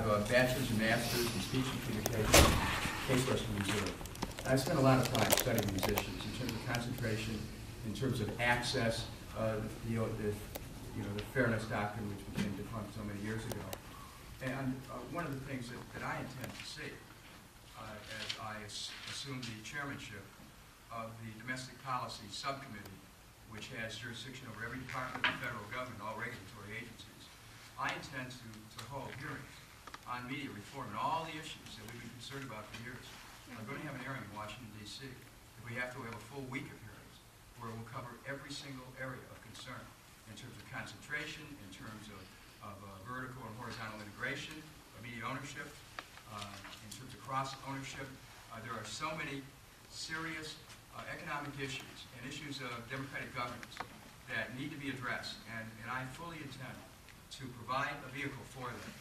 I have a bachelor's and master's in speech and communication, Case Western Reserve. I've spent a lot of time studying these issues in terms of concentration, in terms of access, the fairness doctrine which became defunct so many years ago. And one of the things that I intend to see as I assume the chairmanship of the Domestic Policy Subcommittee, which has jurisdiction over every department of the federal government, all regulatory agencies, I intend to hold hearings on media reform and all the issues that we've been concerned about for years. I'm going to have an hearing in Washington, D.C. If we have to, we'll have a full week of hearings where we'll cover every single area of concern in terms of concentration, in terms of vertical and horizontal integration, of media ownership, in terms of cross-ownership. There are so many serious economic issues and issues of democratic governance that need to be addressed, and I fully intend to provide a vehicle for them.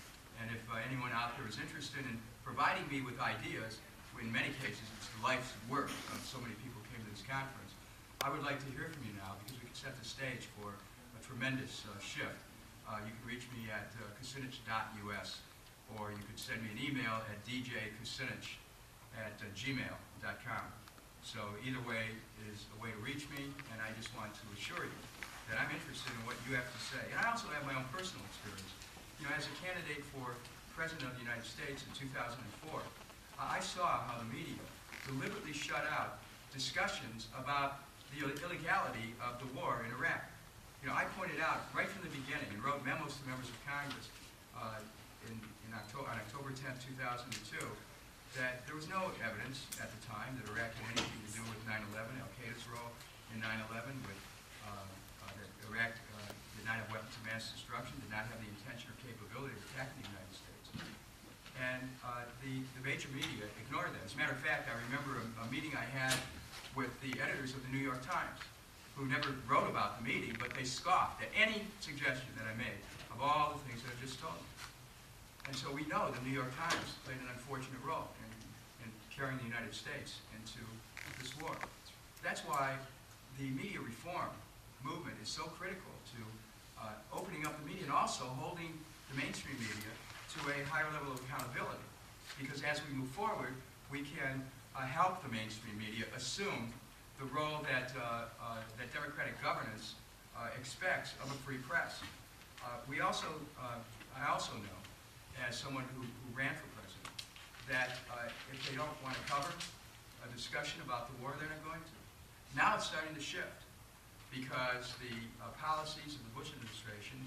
And if anyone out there is interested in providing me with ideas, in many cases it's the life's work, so many people came to this conference, I would like to hear from you now because we can set the stage for a tremendous shift. You can reach me at kucinich.us, or you could send me an email at djkucinich@gmail.com. So either way is a way to reach me, and I just want to assure you that I'm interested in what you have to say. And I also have my own personal experience. You know, as a candidate for President of the United States in 2004, I saw how the media deliberately shut out discussions about the illegality of the war in Iraq. You know, I pointed out right from the beginning and wrote memos to members of Congress on October 10th, 2002, that there was no evidence at the time that Iraq had anything to do with 9/11, Al-Qaeda's role in 9/11, that Iraq did not have weapons of mass destruction, did not have the intention or capability of attacking the United States. And the major media ignored that. As a matter of fact, I remember a meeting I had with the editors of the New York Times, who never wrote about the meeting, but they scoffed at any suggestion that I made of all the things that I've just told you. And so we know the New York Times played an unfortunate role in carrying the United States into this war. That's why the media reform movement is so critical to opening up the media and also holding the mainstream media to a higher level of accountability. Because as we move forward, we can help the mainstream media assume the role that democratic governance expects of a free press. I also know, as someone who ran for president, that if they don't want to cover a discussion about the war, they're not going to. Now it's starting to shift because the policies of the Bush administration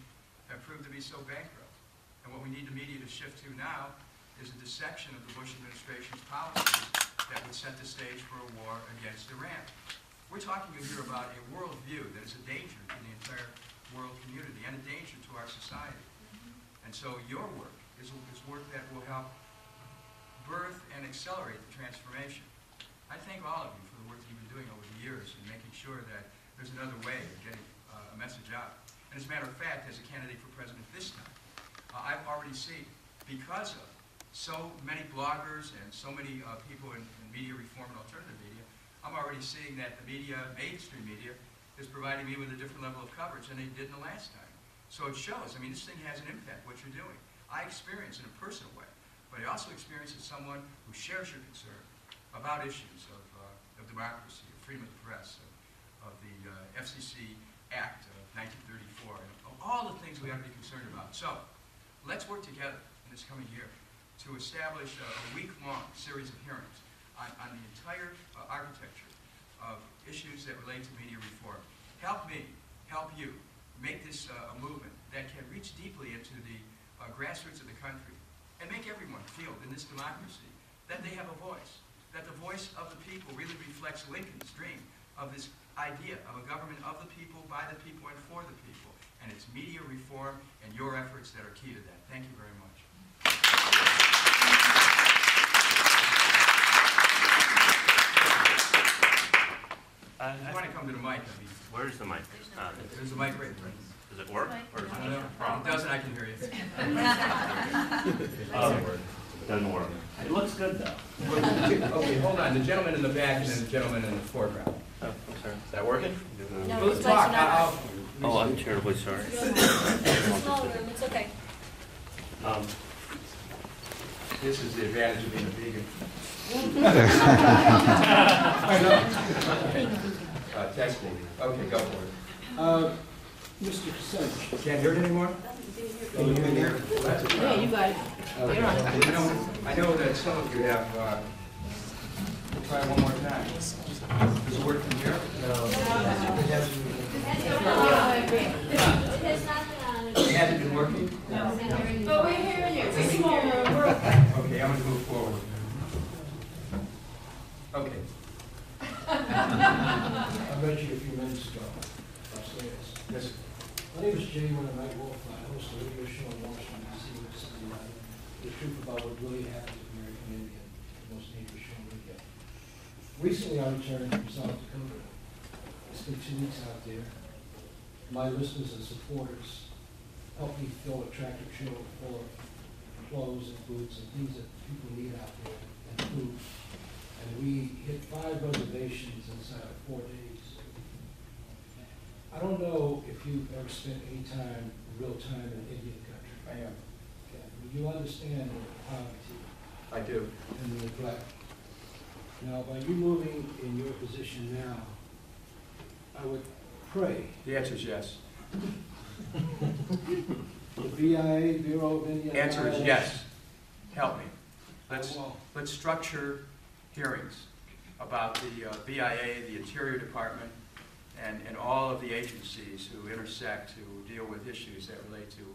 have proved to be so bankrupt. And what we need the media to shift to now is a dissection of the Bush administration's policies that would set the stage for a war against Iran. We're talking here about a worldview that is a danger to the entire world community and a danger to our society. And so your work is work that will help birth and accelerate the transformation. I thank all of you for the work that you've been doing over the years in making sure that there's another way of getting a message out. And as a matter of fact, as a candidate for president this time, I've already seen, because of so many bloggers and so many people in media reform and alternative media, I'm already seeing that the media, mainstream media, is providing me with a different level of coverage than they did in the last time. So it shows. I mean, this thing has an impact, what you're doing. I experience it in a personal way, but I also experience it as someone who shares your concern about issues of democracy, of freedom of the press, of the FCC Act of 1934, and of all the things we have to be concerned about. So let's work together in this coming year to establish a week-long series of hearings on the entire architecture of issues that relate to media reform. Help me, help you, make this a movement that can reach deeply into the grassroots of the country and make everyone feel in this democracy that they have a voice, that the voice of the people really reflects Lincoln's dream of this idea of a government of the people, by the people, and for the people. And it's media reform and your efforts that are key to that. Thank you very much. If you want to come to the mic, I mean. Where's the mic? There's a mic right there. Does it work? Or is I don't know. If it doesn't, I can hear you. It doesn't work. It looks good, though. Okay, hold on. The gentleman in the back and then the gentleman in the foreground. Oh, I'm sorry. Is that working? No, Let's talk. Oh, I'm terribly sorry. Small room, it's okay. This is the advantage of being a vegan. Testing. Okay, go for it. Mr. Kucinich. Can't hear it anymore? Can you hear me? That's a problem. Yeah, you got it. Okay. You're on. I know that some of you have, we'll try one more time. Does it work from here? It hasn't been working? But we're hearing you. It's a small room. Okay, I'm going to move forward. Okay. I met you a few minutes ago. I'll say this. Yes. My name is Jay Winter Night Wolf. I host a radio show in Washington, D.C. with Sunday night. The truth about what really happens with American Indian, the most dangerous show we get. Recently, I returned from South Dakota. It's been 2 weeks out there. My listeners and supporters helped me fill a tractor trailer full of clothes and boots and things that people need out there, and food. And we hit 5 reservations inside of 4 days. I don't know if you've ever spent any time, real time in Indian country. I am. Okay. But you understand the poverty I do. and the neglect. Now, by you moving in your position now, I would pray The answer is yes. the BIA, Bureau of Indian Answer is Affairs, yes. Help me. I will. Let's structure hearings about the BIA, the Interior Department, and all of the agencies who intersect to deal with issues that relate to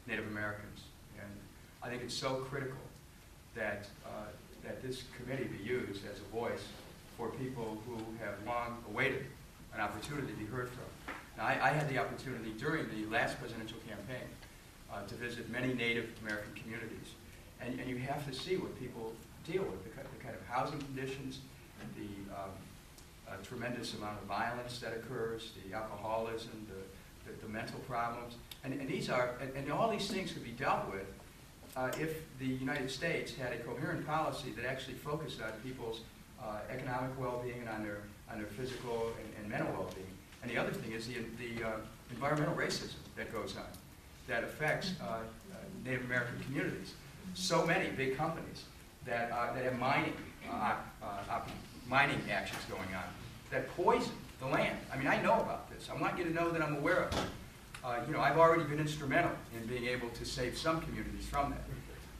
Native Americans. And I think it's so critical that, that this committee be used as a voice for people who have long awaited an opportunity to be heard from. Now, I had the opportunity during the last presidential campaign to visit many Native American communities. And you have to see what people deal with, the kind of housing conditions, the tremendous amount of violence that occurs, the alcoholism, the mental problems. And these are, and all these things could be dealt with if the United States had a coherent policy that actually focused on people's economic well-being and on their physical and mental well-being. And the other thing is the environmental racism that goes on, that affects Native American communities. So many big companies that have mining actions going on that poison the land. I mean, I know about this. I want you to know that I'm aware of it. You know, I've already been instrumental in being able to save some communities from that.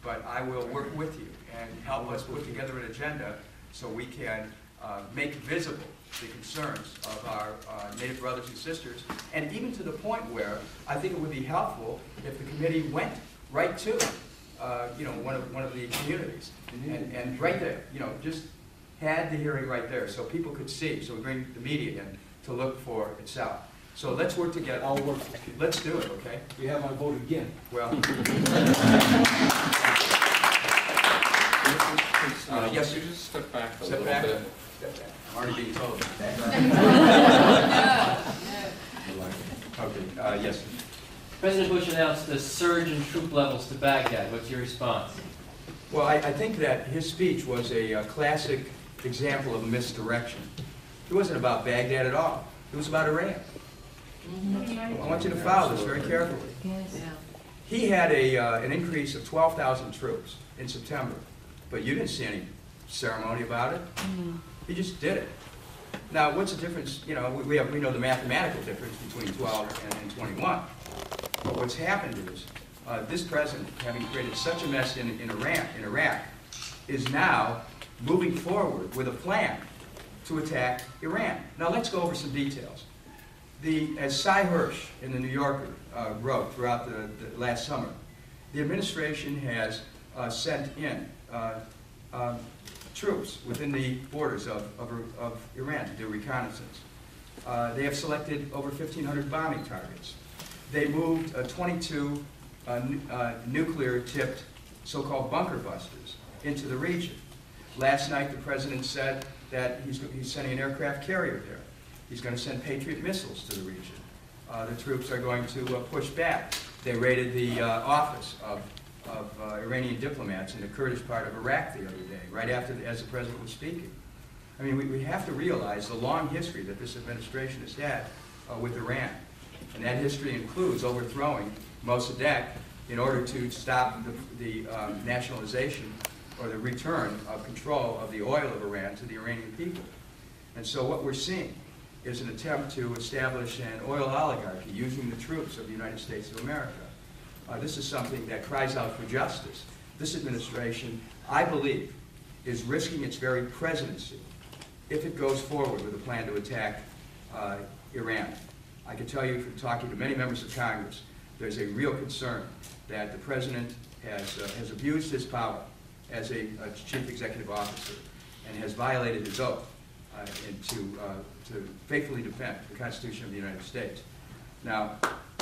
But I will work with you and help us put together an agenda so we can make visible the concerns of our Native brothers and sisters, and even to the point where I think it would be helpful if the committee went right to you know, one of the communities, and right there, you know, just had the hearing right there so people could see, so we bring the media in to look for itself. So let's work together. I'll work. Let's do it, okay? You have my vote again. Well, yes, you just step back a step little back. bit. Step back. I'm already being told. Okay, yes. President Bush announced a surge in troop levels to Baghdad. What's your response? Well, I think that his speech was a classic example of a misdirection. It wasn't about Baghdad at all. It was about Iran. I want you to follow this very carefully. He had an increase of 12,000 troops in September, but you didn't see any ceremony about it. He just did it. Now, what's the difference? You know, we know the mathematical difference between 12 and 21. But what's happened is this president, having created such a mess in Iraq, is now moving forward with a plan to attack Iran. Now, let's go over some details. As Cy Hirsch in the New Yorker wrote throughout the last summer, the administration has sent in troops within the borders of Iran to do reconnaissance. They have selected over 1,500 bombing targets. They moved 22 nuclear-tipped so-called bunker busters into the region. Last night, the president said that he's sending an aircraft carrier there. He's going to send Patriot missiles to the region. The troops are going to push back. They raided the office of Iranian diplomats in the Kurdish part of Iraq the other day, right as the president was speaking. I mean, we have to realize the long history that this administration has had with Iran. And that history includes overthrowing Mossadegh in order to stop the nationalization or the return of control of the oil of Iran to the Iranian people. And so what we're seeing is an attempt to establish an oil oligarchy using the troops of the United States of America. This is something that cries out for justice. This administration, I believe, is risking its very presidency if it goes forward with a plan to attack Iran. I can tell you from talking to many members of Congress, there's a real concern that the president has abused his power as a chief executive officer and has violated his oath to faithfully defend the Constitution of the United States. Now,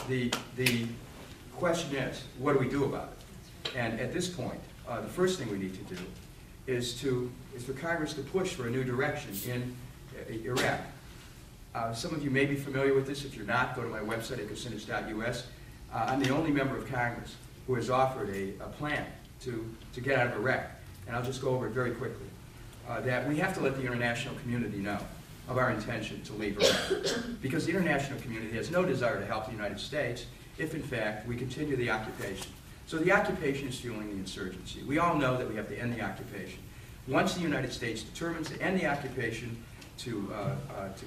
the question is, what do we do about it? And at this point, the first thing we need to do is for Congress to push for a new direction in Iraq. Some of you may be familiar with this. If you're not, go to my website at kucinich.us. I'm the only member of Congress who has offered a plan to get out of Iraq. And I'll just go over it very quickly. That we have to let the international community know of our intention to leave Iraq. Because the international community has no desire to help the United States if, in fact, we continue the occupation. So the occupation is fueling the insurgency. We all know that we have to end the occupation. Once the United States determines to end the occupation, to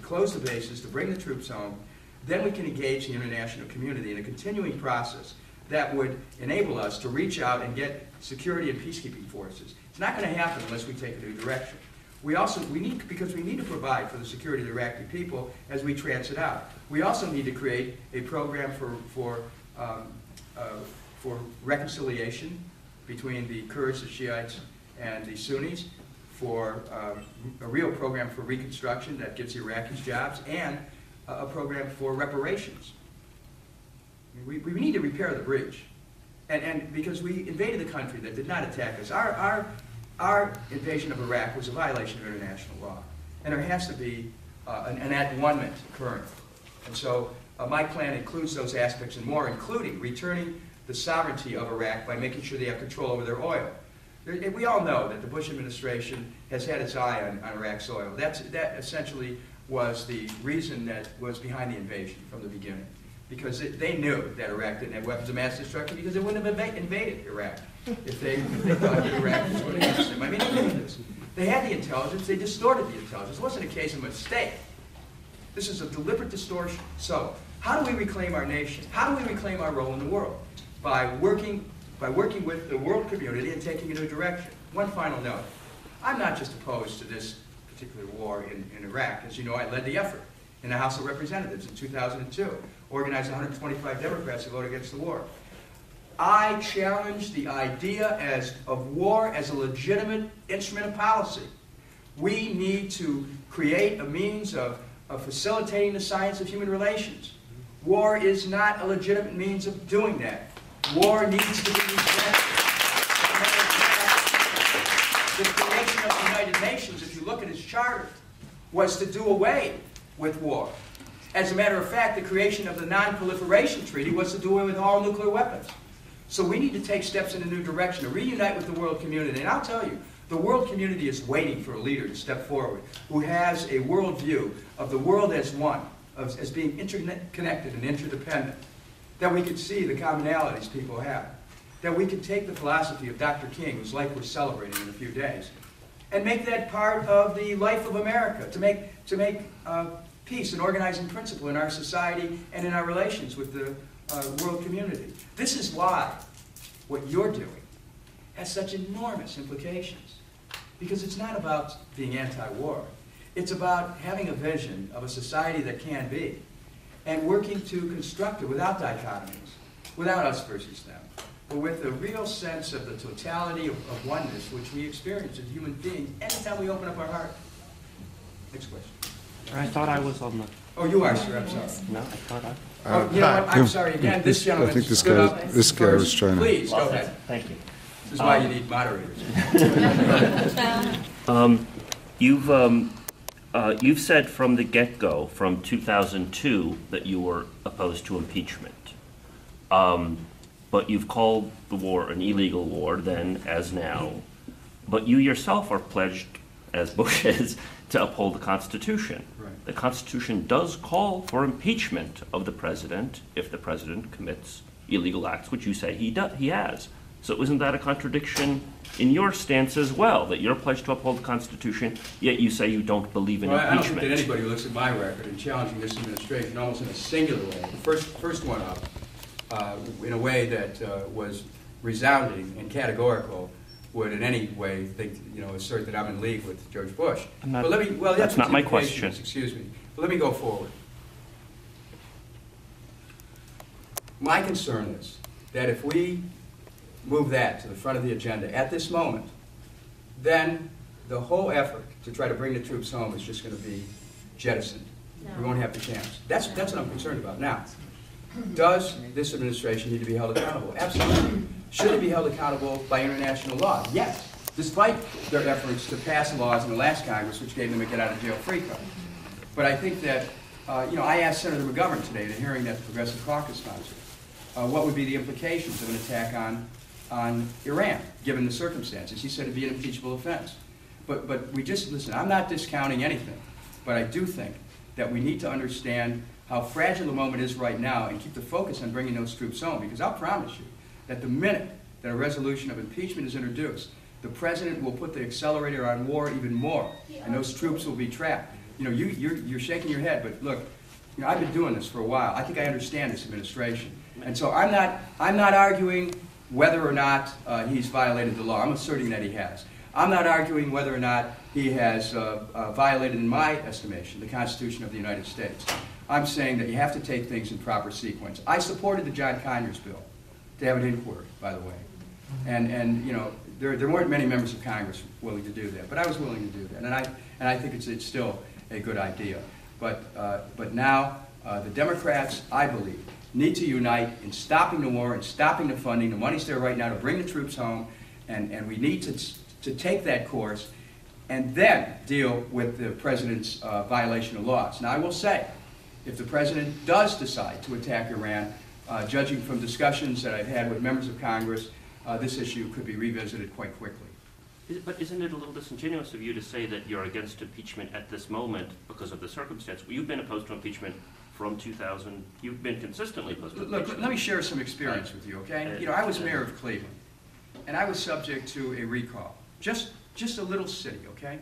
close the bases, to bring the troops home, then we can engage the international community in a continuing process that would enable us to reach out and get security and peacekeeping forces. It's not going to happen unless we take a new direction. Because we need to provide for the security of the Iraqi people as we transit out. We also need to create a program for reconciliation between the Kurds, the Shiites, and the Sunnis, for a real program for reconstruction that gives the Iraqis jobs, and a program for reparations. We need to repair the breach. And because we invaded the country that did not attack us. Our invasion of Iraq was a violation of international law. And there has to be an at-one-ment occurring. And so my plan includes those aspects and more, including returning the sovereignty of Iraq by making sure they have control over their oil. We all know that the Bush administration has had its eye on Iraq's oil. That essentially was the reason that was behind the invasion from the beginning. Because they knew that Iraq didn't have weapons of mass destruction, because they wouldn't have invaded Iraq if they thought the Iraqis were against them. I mean, they knew this. They had the intelligence, they distorted the intelligence. It wasn't a case of mistake. This is a deliberate distortion. So, how do we reclaim our nation? How do we reclaim our role in the world? By working with the world community and taking a new direction. One final note. I'm not just opposed to this particular war in Iraq. As you know, I led the effort in the House of Representatives in 2002, organized 125 Democrats to vote against the war. I challenge the idea of war as a legitimate instrument of policy. We need to create a means of facilitating the science of human relations. War is not a legitimate means of doing that. War needs to be rejected. The creation of the United Nations, if you look at its charter, was to do away with war. As a matter of fact, the creation of the Non-Proliferation Treaty was to do away with all nuclear weapons. So we need to take steps in a new direction, to reunite with the world community. And I'll tell you, the world community is waiting for a leader to step forward who has a worldview of the world as one, as being interconnected and interdependent, that we could see the commonalities people have, that we could take the philosophy of Dr. King, whose life we're celebrating in a few days, and make that part of the life of America, to make peace an organizing principle in our society and in our relations with the world community. This is why what you're doing has such enormous implications. Because it's not about being anti-war. It's about having a vision of a society that can be, and working to construct it without dichotomies, without us versus them, but with a real sense of the totality of oneness which we experience as human beings anytime we open up our heart. Next question. I thought I was on the... Oh, you are, sir. I'm sorry. No, I thought I... Oh, you know what? I'm sorry. Again, this gentleman. I think this stood up guy was first. trying to... Please, go ahead. Thank you. This is why you need moderators. You've said from the get-go, from 2002, that you were opposed to impeachment. But you've called the war an illegal war then, as now. But you yourself are pledged, as Bush is, to uphold the Constitution. Right. The Constitution does call for impeachment of the president if the president commits illegal acts, which you say he has. So isn't that a contradiction in your stance as well, that you're pledged to uphold the Constitution, yet you say you don't believe in Well, I don't impeachment? think that anybody who looks at my record in challenging this administration, almost in a singular way, the first one up, in a way that was resounding and categorical, would in any way think, assert that I'm in league with George Bush. But let me, that's not my question. Excuse me. But let me go forward. My concern is that if we move that to the front of the agenda at this moment, then the whole effort to try to bring the troops home is just going to be jettisoned. We won't have the chance. That's what I'm concerned about. Now, does this administration need to be held accountable? Absolutely. Should it be held accountable by international law? Yes, despite their efforts to pass laws in the last Congress which gave them a get-out-of-jail-free card. But I think that, I asked Senator McGovern today at a hearing that the Progressive Caucus sponsored, what would be the implications of an attack on Iran, given the circumstances. He said it'd be an impeachable offense. But we just, listen, I'm not discounting anything, but I do think that we need to understand how fragile the moment is right now and keep the focus on bringing those troops home, because I'll promise you that the minute that a resolution of impeachment is introduced, the president will put the accelerator on war even more, and those troops will be trapped. You're shaking your head, but look, I've been doing this for a while. I think I understand this administration. And so I'm not arguing whether or not he's violated the law. I'm asserting that he has. I'm not arguing whether or not he has violated, in my estimation, the Constitution of the United States. I'm saying that you have to take things in proper sequence. I supported the John Conyers bill to have an inquiry, by the way. And there weren't many members of Congress willing to do that, but I was willing to do that. And I think it's still a good idea. But now the Democrats, I believe, need to unite in stopping the war and stopping the funding. The money's there right now to bring the troops home, and we need to take that course and then deal with the president's violation of laws. Now, I will say, if the president does decide to attack Iran, judging from discussions that I've had with members of Congress, this issue could be revisited quite quickly. But isn't it a little disingenuous of you to say that you're against impeachment at this moment because of the circumstance? Well, you've been opposed to impeachment from 2000. You've been consistently opposed to impeachment. Look, let me share some experience with you, okay? I was mayor of Cleveland, and I was subject to a recall. Just a little city, okay?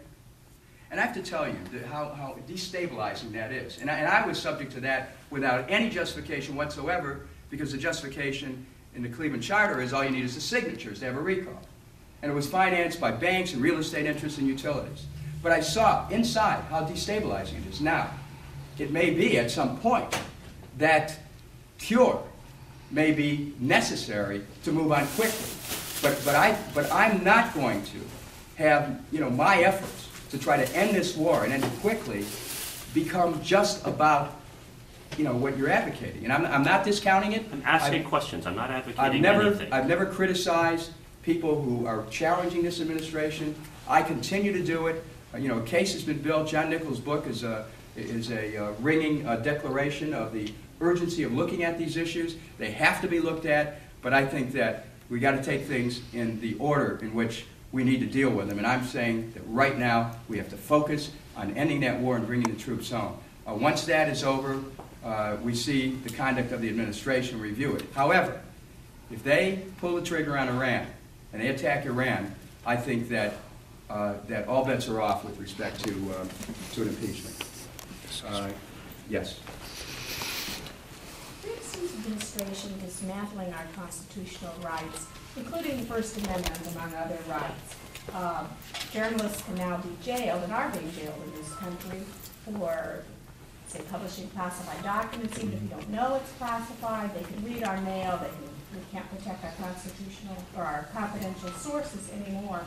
And I have to tell you how destabilizing that is. And I was subject to that without any justification whatsoever, because the justification in the Cleveland Charter is all you need is the signatures to have a recall. And it was financed by banks and real estate interests and utilities. But I saw inside how destabilizing it is. Now, it may be at some point that cure may be necessary to move on quickly. But I'm not going to have my efforts to try to end this war and end it quickly become just about what you're advocating. And I'm not discounting it. I'm asking questions. I'm not advocating anything. I've never criticized people who are challenging this administration. I continue to do it. A case has been built. John Nichols' book is a ringing declaration of the urgency of looking at these issues. They have to be looked at, but I think that we got to take things in the order in which we need to deal with them. And I'm saying that right now we have to focus on ending that war and bringing the troops home. Once that is over, we see the conduct of the administration, review it. However, if they pull the trigger on Iran and they attack Iran, I think that that all bets are off with respect to an impeachment. Yes. Nixon's administration dismantling our constitutional rights, including the First Amendment, among other rights. Journalists can now be jailed and are being jailed in this country for, say, publishing classified documents, even if you don't know it's classified. They can read our mail. We can't protect our constitutional or our confidential sources anymore.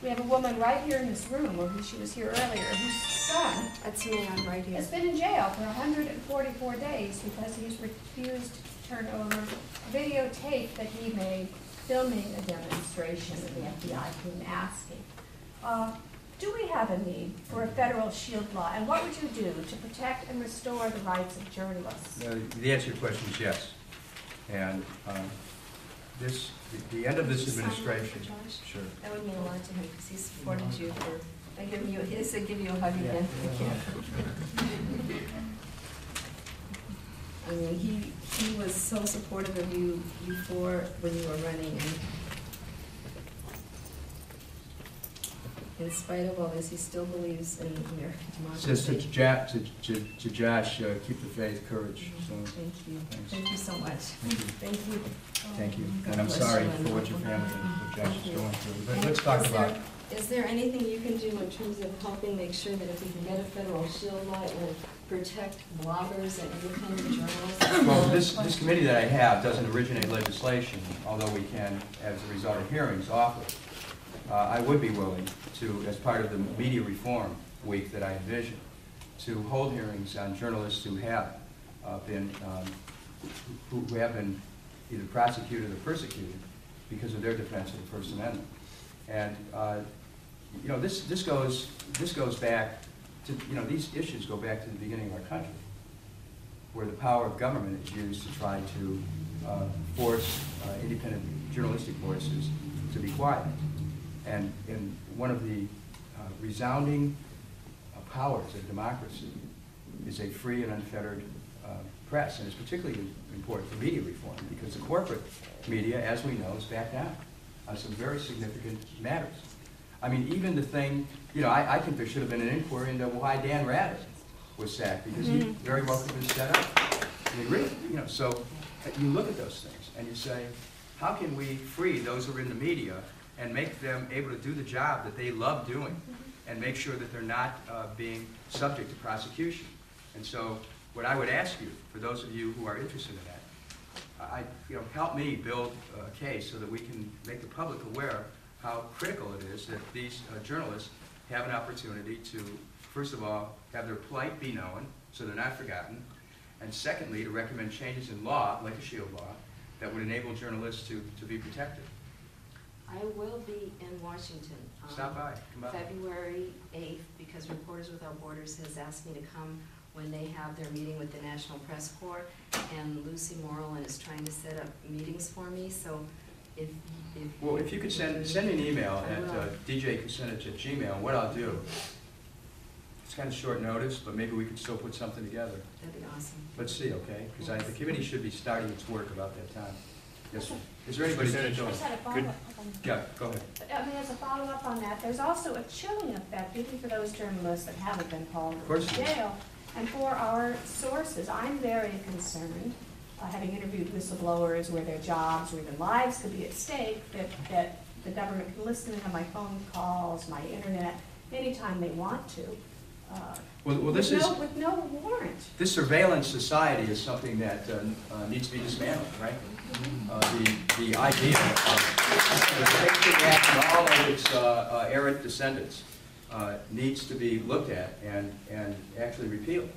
We have a woman right here in this room, or she was here earlier, whose son That's me, I'm right here. has been in jail for 144 days because he's refused to turn over a videotape that he made filming a demonstration that the FBI came asking. Do we have a need for a federal shield law, and what would you do to protect and restore the rights of journalists? The answer to your question is yes. And the end of this administration. Sure. That would mean a lot to him because he supported you for, he said give you a hug again. I mean, he was so supportive of you before when you were running, and in spite of all this, he still believes in American Just democracy. to Josh, keep the faith, courage. So, Thank you. thanks. Thank you so much. Thank you. Thank you. Thank you. God And I'm bless sorry you, for and what your family and what Josh Thank is you. going through. And But let's talk is about. Is there anything you can do in terms of helping make sure that if we can get a federal shield law, it will protect bloggers and independent journalists? Well, this committee that I have doesn't originate legislation, although we can, as a result of hearings, offer it. I would be willing to, as part of the media reform week that I envision, to hold hearings on journalists who have been either prosecuted or persecuted because of their defense of the First Amendment. And you know, this goes back to, you know, these issues go back to the beginning of our country, where the power of government is used to try to force independent journalistic voices to be quiet. And one of the resounding powers of democracy is a free and unfettered press, and it's particularly important for media reform because the corporate media, as we know, is backed down on some very significant matters. I mean, even the thing, you know, I think there should have been an inquiry into why Dan Rather was sacked, because he very well could have been set up. I mean, really, you know, so you look at those things and you say, how can we free those who are in the media and make them able to do the job that they love doing and make sure that they're not being subject to prosecution? And so what I would ask you, for those of you who are interested in that, help me build a case so that we can make the public aware how critical it is that these journalists have an opportunity to, first of all, have their plight be known so they're not forgotten, and secondly, to recommend changes in law, like a shield law, that would enable journalists to be protected. I will be in Washington Stop by. Come by. February 8th, because Reporters Without Borders has asked me to come when they have their meeting with the National Press Corps, and Lucy Moreland is trying to set up meetings for me, so if you could send me an email at djkucinich@gmail, what I'll do, it's kind of short notice, but maybe we could still put something together. That'd be awesome. Let's see, okay? Because the committee should be starting its work about that time. Yes, sir. Is there anybody? Kucinich, I just had a follow-up on that. Yeah, go ahead. I mean, as a follow-up on that, there's also a chilling effect, even for those journalists that haven't been called course to there is. jail. And for our sources, I'm very concerned, having interviewed whistleblowers where their jobs or even lives could be at stake, that the government can listen to my phone calls, my internet, anytime they want to. With no warrant. This surveillance society is something that needs to be dismantled, right? The idea of the Patriot Act and all of its errant descendants needs to be looked at and actually repealed.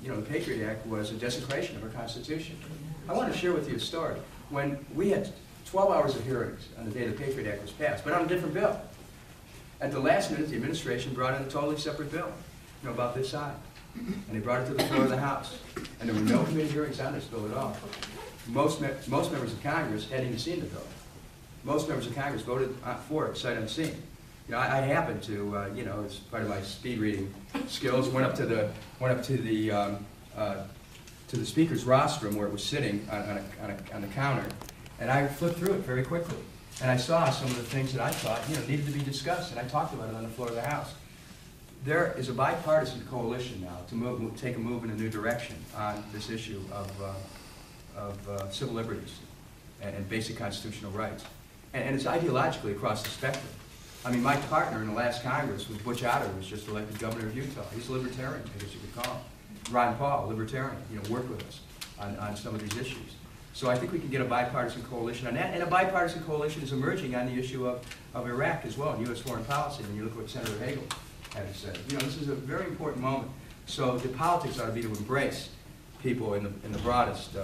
You know, the Patriot Act was a desecration of our Constitution. I want to share with you a story. When we had 12 hours of hearings on the day the Patriot Act was passed, but on a different bill. At the last minute, the administration brought in a totally separate bill, you know, about this size. And they brought it to the floor of the House. And there were no committee hearings on this bill at all. Most members of Congress hadn't even seen the bill. Most members of Congress voted for it, sight unseen. You know, I happened to, you know, as part of my speed reading skills, went up to the speaker's rostrum where it was sitting on the counter, and I flipped through it very quickly. And I saw some of the things that I thought, you know, needed to be discussed, and I talked about it on the floor of the House. There is a bipartisan coalition now to take a move in a new direction on this issue of civil liberties and basic constitutional rights. And it's ideologically across the spectrum. I mean, my partner in the last Congress was Butch Otter, who was just elected governor of Utah. He's a libertarian, I guess you could call him. Ron Paul, libertarian, you know, worked with us on some of these issues. So I think we can get a bipartisan coalition on that. And a bipartisan coalition is emerging on the issue of Iraq as well, and U.S. foreign policy. When you look at what Senator Hagel had to say. You know, this is a very important moment. So the politics ought to be to embrace people in the broadest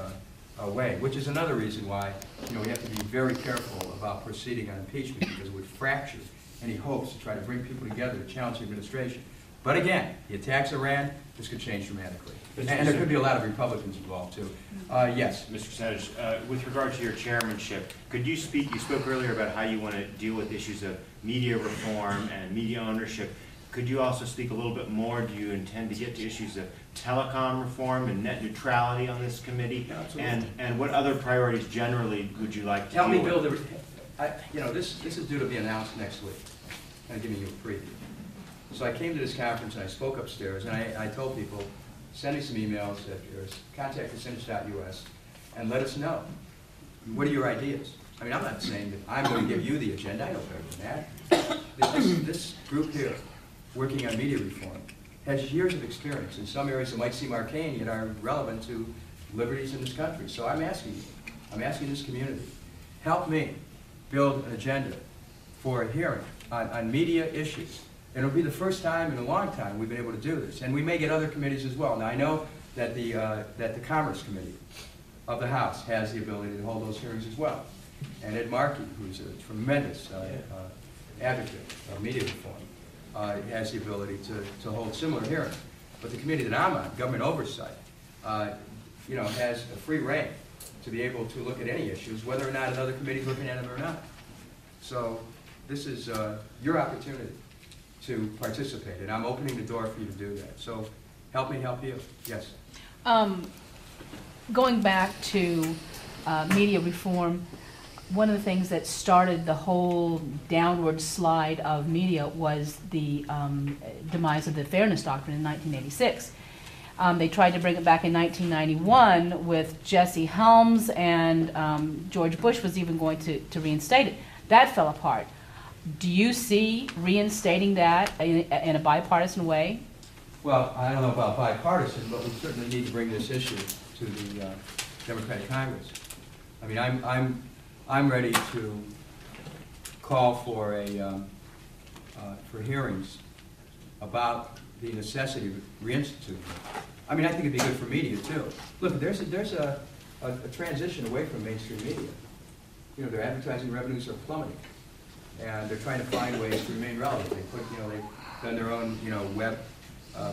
way, which is another reason why, you know, we have to be very careful about proceeding on impeachment, because it would fracture any hopes to try to bring people together to challenge the administration. But again, the attacks Iran, this could change dramatically. And there could be a lot of Republicans involved, too. Yes? Mr. Kucinich, with regard to your chairmanship, could you speak, you spoke earlier about how you want to deal with issues of media reform and media ownership. could you also speak a little bit more? Do you intend to get to issues of telecom reform and net neutrality on this committee? Absolutely. And what other priorities generally would you like to Tell me, deal Bill, with? this is due to be announced next week. I'm giving you a preview. So I came to this conference and I spoke upstairs and I told people, send me some emails at yours, contact Kucinich.us, and let us know. What are your ideas? I mean, I'm not saying that I'm going to give you the agenda. I know better than that. This group here, working on media reform, has years of experience in some areas that might seem arcane yet are relevant to liberties in this country. So I'm asking this community, help me build an agenda for a hearing on media issues. And it'll be the first time in a long time we've been able to do this. And we may get other committees as well. Now, I know that the Commerce Committee of the House has the ability to hold those hearings as well. And Ed Markey, who's a tremendous advocate of media reform, has the ability to hold similar hearings. But the committee that I'm on, Government Oversight, has a free rein to be able to look at any issues, whether or not another committee is looking at them or not. So this is your opportunity to participate, and I'm opening the door for you to do that. So help me help you. Yes. Going back to media reform, one of the things that started the whole downward slide of media was the demise of the Fairness Doctrine in 1986. They tried to bring it back in 1991 with Jesse Helms, and George Bush was even going to reinstate it. That fell apart. Do you see reinstating that in a bipartisan way? Well, I don't know about bipartisan, but we certainly need to bring this issue to the Democratic Congress. I mean, I'm ready to call for for hearings about the necessity of reinstituting. I mean, I think it'd be good for media too. Look, there's a transition away from mainstream media. You know, their advertising revenues are plummeting, and they're trying to find ways to remain relevant. They've done their own, web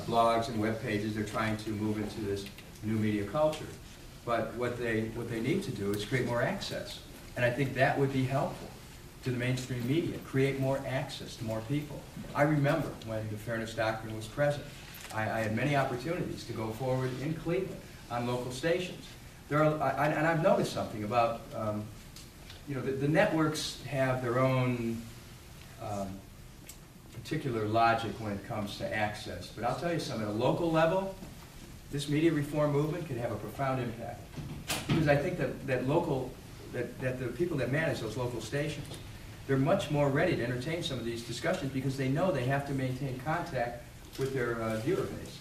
blogs and web pages. They're trying to move into this new media culture. But what they need to do is create more access, and I think that would be helpful to the mainstream media. Create more access to more people. I remember when the Fairness Doctrine was present. I had many opportunities to go forward in Cleveland on local stations. And I've noticed something about. The networks have their own particular logic when it comes to access. But I'll tell you something, at a local level, this media reform movement could have a profound impact. Because I think that the people that manage those local stations, they're much more ready to entertain some of these discussions because they know they have to maintain contact with their viewer base.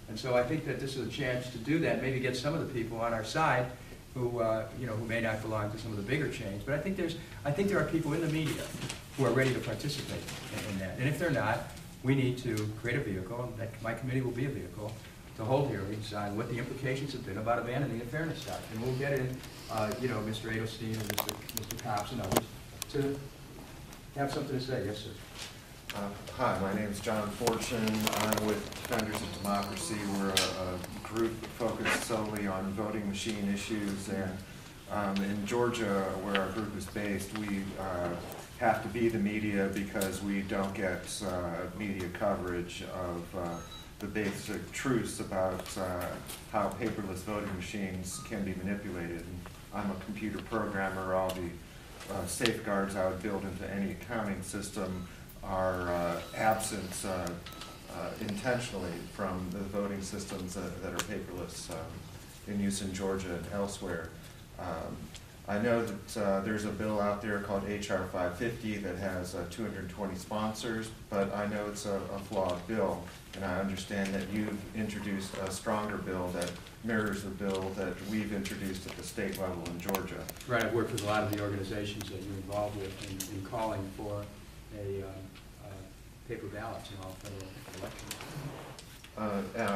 And so I think that this is a chance to do that, maybe get some of the people on our side who may not belong to some of the bigger chains. But I think there are people in the media who are ready to participate in that. And if they're not, we need to create a vehicle, and that my committee will be a vehicle, to hold hearings on what the implications have been about abandoning the Fairness Doctrine. And we'll get in, Mr. Adelstein and Mr. Cops and others to have something to say. Yes, sir. Hi, my name is John Fortune. I'm with Defenders of Democracy. We're a group focused solely on voting machine issues. And in Georgia, where our group is based, we have to be the media because we don't get media coverage of the basic truths about how paperless voting machines can be manipulated. And I'm a computer programmer. All the safeguards I would build into any accounting system are absent intentionally from the voting systems that are paperless in use in Georgia and elsewhere. I know that there's a bill out there called H.R. 550 that has 220 sponsors, but I know it's a flawed bill, and I understand that you've introduced a stronger bill that mirrors the bill that we've introduced at the state level in Georgia. Right, I've worked with a lot of the organizations that you're involved with in calling for a paper ballots in all federal elections.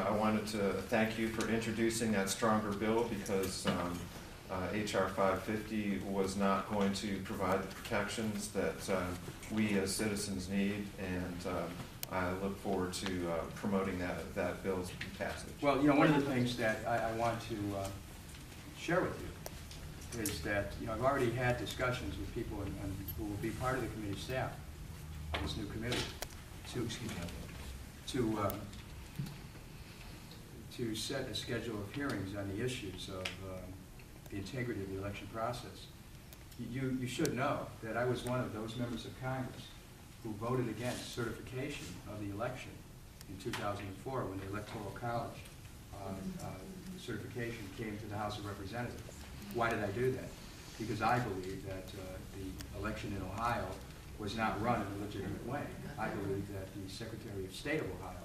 I wanted to thank you for introducing that stronger bill because H.R. 550 was not going to provide the protections that we as citizens need, and I look forward to promoting that bill's passage. Well, one of the things that I want to share with you is that I've already had discussions with people who will be part of the committee staff on this new committee. Excuse me. to set a schedule of hearings on the issues of the integrity of the election process. You should know that I was one of those members of Congress who voted against certification of the election in 2004 when the Electoral College certification came to the House of Representatives. Why did I do that? Because I believe that the election in Ohio was not run in a legitimate way. I believe that the Secretary of State of Ohio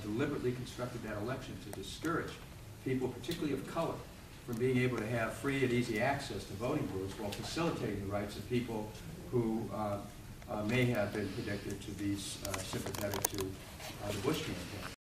deliberately constructed that election to discourage people, particularly of color, from being able to have free and easy access to voting booths while facilitating the rights of people who may have been predicted to be sympathetic to the Bush campaign.